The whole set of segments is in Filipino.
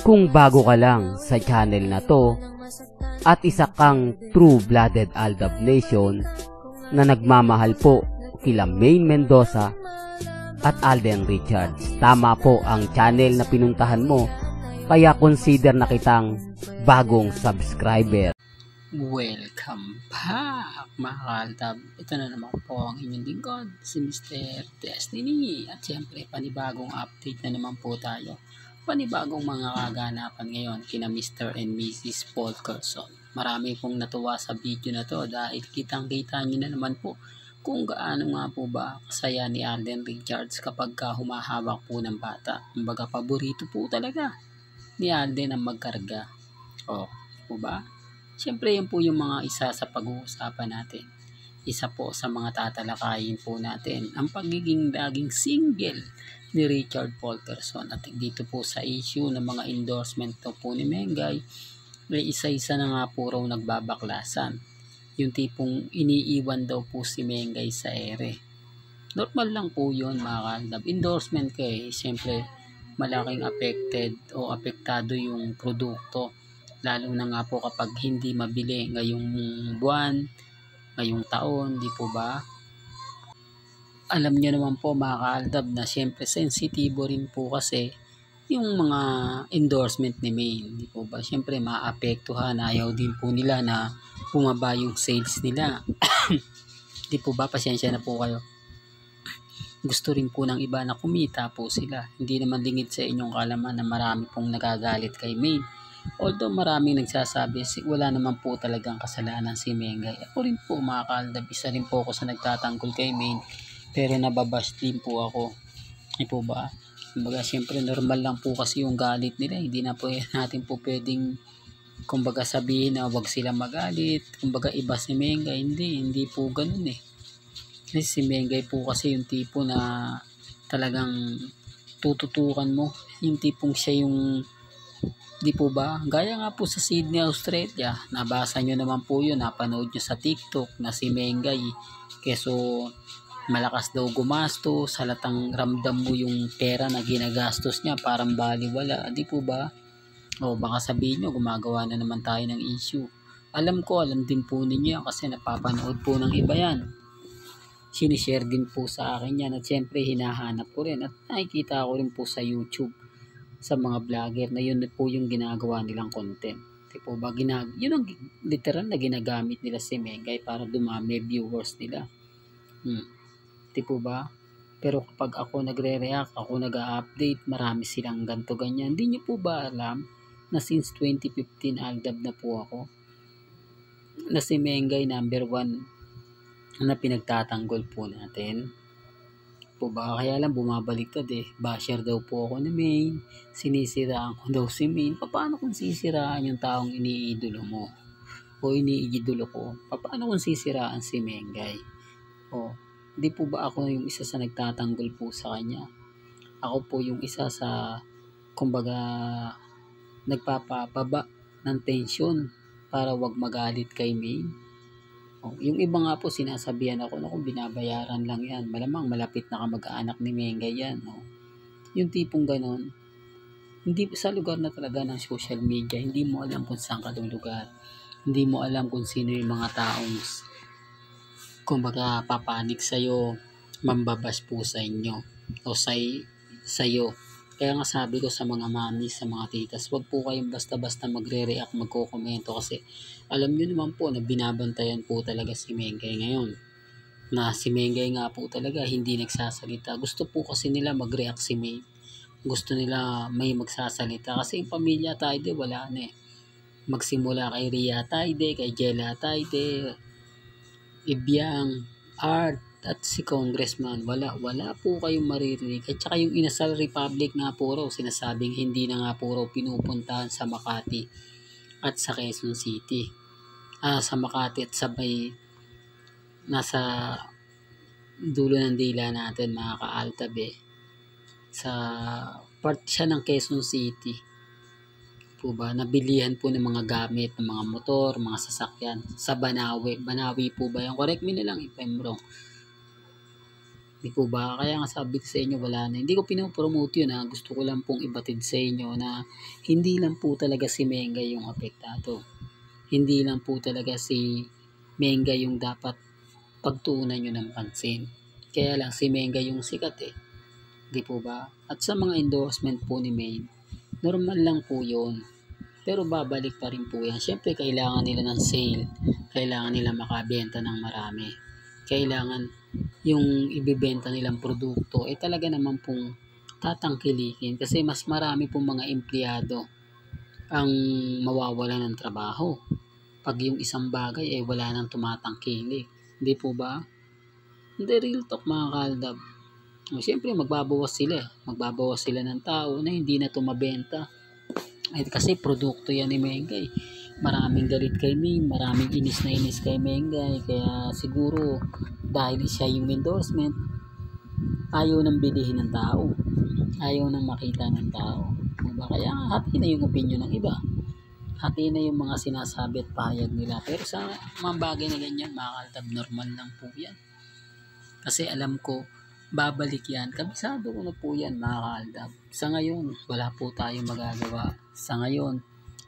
Kung bago ka lang sa channel na to at isa kang true-blooded Aldab Nation na nagmamahal po kila Maine Mendoza at Alden Richards, tama po ang channel na pinuntahan mo, kaya consider na kitang bagong subscriber. Welcome back mga ka-Aldab. Ito na naman po ang inyong lingkod, si Mr. Destiny. At siyempre panibagong update na naman po tayo. Panibagong mga kaganapan ngayon kina Mr. and Mrs. Paul Carson. Marami pong natuwa sa video na to dahil kitang-kita nyo na naman po kung gaano nga po ba kasaya ni Alden Richards kapag humahawak po ng bata. Kumbaga paborito po talaga ni Alden ang magkarga. O, po ba? Siyempre yan po yung mga isa sa pag-uusapan natin. Isa po sa mga tatalakayin po natin ang pagiging laging single ni Richard Polterson. At dito po sa issue ng mga endorsement po ni Mengay, may isa-isa na nga po raw nagbabaklasan. Yung tipong iniiwan daw po si Mengay sa ere. Normal lang po yun mga ka-Aldab. Endorsement kay siyempre malaking affected o apektado yung produkto. Lalo na nga po kapag hindi mabili ngayong buwan, ngayong taon, di po ba? Alam niyo naman po mga ka-Aldab na siyempre sensitibo rin po kasi yung mga endorsement ni Maine, di po ba? Siyempre maapektuhan, ayaw din po nila na bumaba yung sales nila. Di po ba? Pasensya na po kayo. Gusto rin po ng iba na kumita po sila. Hindi naman lingid sa inyong kalaman na marami pong nagagalit kay Maine. Although maraming nagsasabi, wala naman po talagang kasalanan si Mengay. Ako rin po mga ka-Aldab, isa rin po ako sa nagtatanggol kay Maine, pero nababash din po ako. Di po ba? Kumbaga siyempre normal lang po kasi yung galit nila. Hindi na po natin po pwedeng kumbaga sabihin na wag sila magalit. Kumbaga iba si Mengay. Hindi po ganun eh. Kasi si Mengay po kasi yung tipo na talagang tututukan mo. Yung tipong siya yung di po ba? Gaya nga po sa Sydney, Australia. Nabasa nyo naman po yun. Napanood nyo sa TikTok na si Mengay. Keso malakas daw gumastos. Halatang ramdam mo yung pera na ginagastos niya. Parang baliwala. Di po ba? O baka sabihin nyo, gumagawa na naman tayo ng issue. Alam din po ninyo yan kasi napapanood po ng iba yan. Sinishare din po sa akin yan. At syempre hinahanap ko rin. At nakikita ko rin po sa YouTube sa mga vlogger na yun po yung ginagawa nilang content. Tipo ba, yun ang literal na ginagamit nila si Mengay para dumami viewers nila. Tipo ba? Pero kapag ako nagre-react, ako nag-update, marami silang ganto ganyan. Hindi nyo po ba alam na since 2015 Aldab na po ako na si Mengay number 1 na pinagtatanggol po natin? Po ba? Kaya lang bumabaliktad eh. Basher daw po ako ni Maine. Sinisiraan ko daw si Maine. Paano kung sisiraan yung taong iniidolo mo? O iniidolo ko? Paano kung sisiraan si Mengay? O, di po ba ako yung isa sa nagtatanggol po sa kanya? Ako po yung isa sa, kumbaga, nagpapababa ng tensyon para wag magalit kay Maine. Yung iba nga po sinasabihan ako na kung binabayaran lang yan. Malamang malapit na kamag-anak ni Mengay yan. Yung tipong ganon. Hindi sa lugar na talaga ng social media, hindi mo alam kung saan ka yung lugar. Hindi mo alam kung sino yung mga taong kumbaga papanik sa'yo, mambabas po sa inyo o sa'yo. Kaya nga sabi ko sa mga mami, sa mga titas, wag po kayong basta-basta magre-react, magko-komento kasi alam nyo naman po na binabantayan po talaga si Mengay ngayon. Na si Mengay nga po talaga hindi nagsasalita. Gusto po kasi nila mag-react si May. Gusto nila may magsasalita kasi yung pamilya Taide wala na eh. Magsimula kay Ria Taide, kay Jella Taide, Ibiang, Art, at si Congressman, wala po kayong maririnig. At saka yung Inasal Republic nga po raw, sinasabing hindi na nga po raw pinupuntahan sa Makati at sa Quezon City. Sa Makati at sabay nasa dulo ng dila natin mga ka-Aldab eh. Sa part siya ng Quezon City. Po ba? Nabilihan po ng mga gamit, ng mga motor, mga sasakyan sa Banawi. Banawi po ba yan? Correct me na lang if I'm wrong. Di po ba? Kaya nga sabi ko sa inyo wala na. Hindi ko pinopromote yun ha. Gusto ko lang pong ibatid sa inyo na hindi lang po talaga si Mengay yung apektado. Hindi lang po talaga si Mengay yung dapat pagtuunan nyo ng pansin. Kaya lang si Mengay yung sikat eh. Di po ba? At sa mga endorsement po ni Maine, normal lang po yun. Pero babalik pa rin po yan. Siyempre kailangan nila ng sale. Kailangan nila makabenta ng marami. Kailangan yung ibibenta nilang produkto ay talaga naman pong tatangkilikin kasi mas marami pong mga empleyado ang mawawala ng trabaho pag yung isang bagay ay wala nang tumatangkilik. Hindi po ba? Hindi, real talk mga kaaldab. Siyempre magbabawas sila. Magbabawas sila ng tao na hindi na tumabenta. Ay, kasi produkto yan ni Mengay. Maraming galit kay Maine, maraming inis na inis kay Mengay. Kaya siguro dahil siya yung endorsement, ayaw nang bilihin ng tao. Ayaw nang makita ng tao. Diba? Kaya hati na yung opinion ng iba. Hati na yung mga sinasabi at pahayag nila. Pero sa mga bagay na ganyan, mga kaltab, normal lang po yan. Kasi alam ko, babalik yan. Kabisado ko na po yan, mga kaaldab. Sa ngayon, wala po tayong magagawa. Sa ngayon,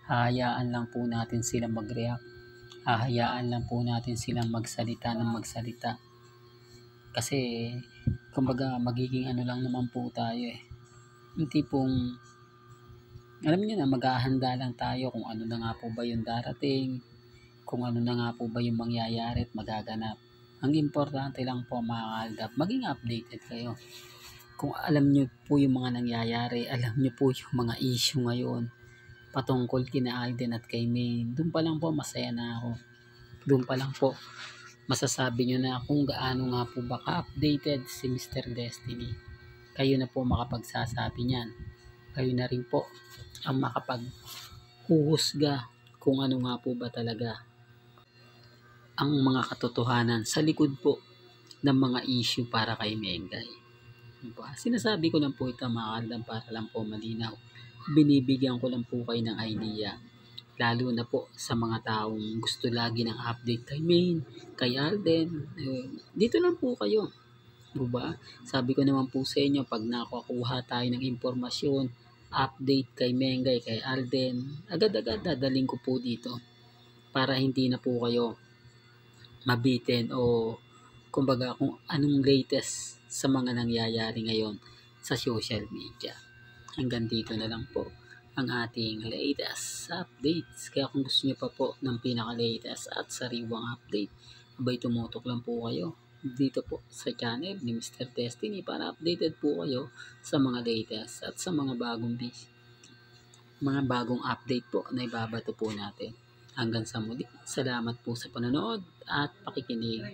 hahayaan lang po natin silang mag-react. Hahayaan lang po natin silang magsalita ng magsalita. Kasi, kumbaga, magiging ano lang naman po tayo eh. Yung tipong, alam niyo na, maghahanda lang tayo kung ano na nga po ba yung darating, kung ano na nga po ba yung mangyayari at magaganap. Ang importante lang po mga kaaldab, maging updated kayo. Kung alam nyo po yung mga nangyayari, alam nyo po yung mga issue ngayon patungkol kina Alden at kay Maine, doon pa lang po masaya na ako. Doon pa lang po masasabi nyo na kung gaano nga po ba ka-updated si Mr. Destiny. Kayo na po makapagsasabi niyan. Kayo na rin po ang makapaghuhusga kung ano nga po ba talaga ang mga katotohanan sa likod po ng mga issue para kay Mengay. Diba? Sinasabi ko lang po ito mga kaaldab para lang po malinaw. Binibigyan ko lang po kayo ng idea. Lalo na po sa mga taong gusto lagi ng update kay Maine, kay Alden. Dito lang po kayo. Diba? Sabi ko naman po sa inyo, pag nakakuha tayo ng impormasyon, update kay Mengay, kay Alden, agad-agad dadaling ko po dito para hindi na po kayo mabitin o kumbaga kung anong latest sa mga nangyayari ngayon sa social media. Hanggang dito na lang po ang ating latest updates. Kaya kung gusto niyo pa po ng pinaka-latest at sariwang update, abay tumutok lang po kayo dito po sa channel ni Mr. Destiny para updated po kayo sa mga latest at sa mga bagong update po na ibabato po natin. Hanggang sa muli, salamat po sa panonood at pakikinig.